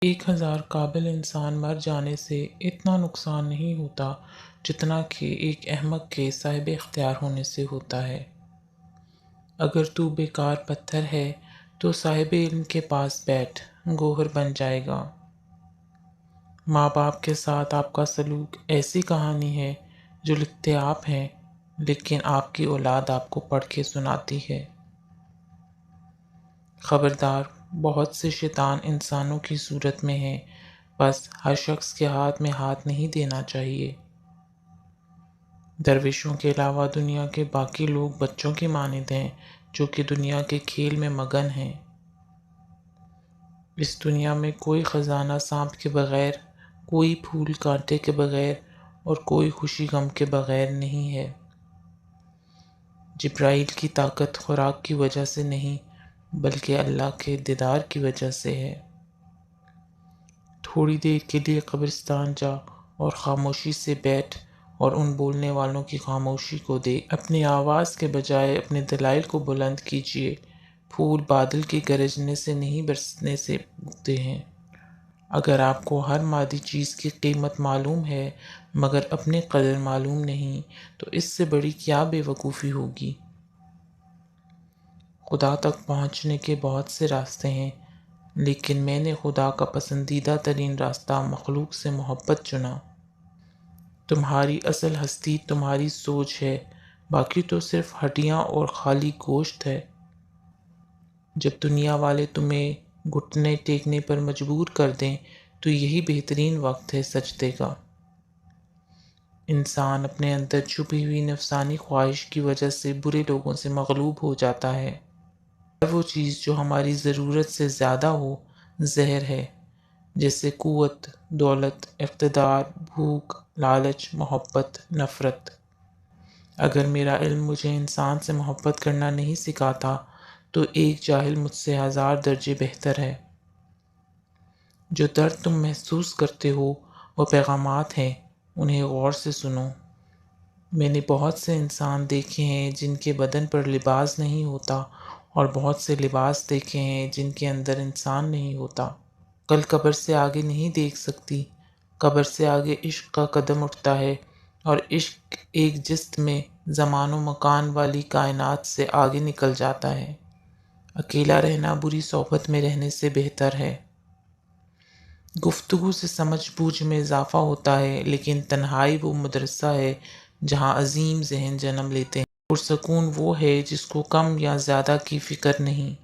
1000 قابل انسان مر جانے سے اتنا نقصان نہیں ہوتا جتنا کہ ایک احمق کے صاحب اختیار ہونے سے ہوتا ہے۔ اگر تو بیکار پتھر ہے تو صاحب علم کے پاس بیٹھ، گوہر بن جائے گا۔ ماں باپ کے ساتھ آپ کا سلوک ایسی کہانی ہے جو لکھتے آپ ہیں لیکن آپ کی اولاد آپ کو پڑھ کے سناتی ہے۔ خبردار، بہت سے شیطان انسانوں کی صورت میں ہیں، بس ہر شخص کے ہاتھ میں ہاتھ نہیں دینا چاہیے۔ درویشوں کے علاوہ دنیا کے باقی لوگ بچوں کی مانند ہیں جو کہ دنیا کے کھیل میں مگن ہیں۔ اس دنیا میں کوئی خزانہ سانپ کے بغیر، کوئی پھول کانٹے کے بغیر اور کوئی خوشی غم کے بغیر نہیں ہے۔ جبرائیل کی طاقت خوراک کی وجہ سے نہیں بلکہ اللہ کے دیدار کی وجہ سے ہے۔ تھوڑی دیر کے لیے قبرستان جا اور خاموشی سے بیٹھ اور ان بولنے والوں کی خاموشی کو دیکھ۔ اپنی آواز کے بجائے اپنے دلائل کو بلند کیجیے۔ پھول بادل کے گرجنے سے نہیں برسنے سے اگتے ہیں۔ اگر آپ کو ہر مادی چیز کی قیمت معلوم ہے مگر اپنی قدر معلوم نہیں تو اس سے بڑی کیا بے وقوفی ہوگی۔ خدا تک پہنچنے کے بہت سے راستے ہیں لیکن میں نے خدا کا پسندیدہ ترین راستہ مخلوق سے محبت چنا۔ تمہاری اصل ہستی تمہاری سوچ ہے، باقی تو صرف ہڈیاں اور خالی گوشت ہے۔ جب دنیا والے تمہیں گھٹنے ٹیکنے پر مجبور کر دیں تو یہی بہترین وقت ہے سجدے کا۔ انسان اپنے اندر چھپی ہوئی نفسانی خواہش کی وجہ سے برے لوگوں سے مغلوب ہو جاتا ہے۔ ہر وہ چیز جو ہماری ضرورت سے زیادہ ہو زہر ہے، جیسے قوت، دولت، اقتدار، بھوک، لالچ، محبت، نفرت۔ اگر میرا علم مجھے انسان سے محبت کرنا نہیں سکھاتا تو ایک جاہل مجھ سے 1000 درجے بہتر ہے۔ جو درد تم محسوس کرتے ہو وہ پیغامات ہیں، انہیں غور سے سنو۔ میں نے بہت سے انسان دیکھے ہیں جن کے بدن پر لباس نہیں ہوتا اور بہت سے لباس دیکھے ہیں جن کے اندر انسان نہیں ہوتا۔ عقل قبر سے آگے نہیں دیکھ سکتی، قبر سے آگے عشق کا قدم اٹھتا ہے اور عشق ایک جست میں زمان و مکان والی کائنات سے آگے نکل جاتا ہے۔ اکیلا رہنا بری صحبت میں رہنے سے بہتر ہے۔ گفتگو سے سمجھ بوجھ میں اضافہ ہوتا ہے لیکن تنہائی وہ مدرسہ ہے جہاں عظیم ذہن جنم لیتے ہیں۔ پرسکون وہ ہے جس کو کم یا زیادہ کی فکر نہیں۔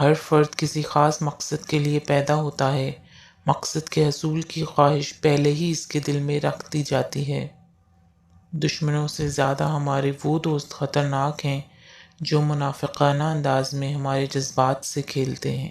ہر فرد کسی خاص مقصد کے لیے پیدا ہوتا ہے، مقصد کے حصول کی خواہش پہلے ہی اس کے دل میں رکھ دی جاتی ہے۔ دشمنوں سے زیادہ ہمارے وہ دوست خطرناک ہیں جو منافقانہ انداز میں ہمارے جذبات سے کھیلتے ہیں۔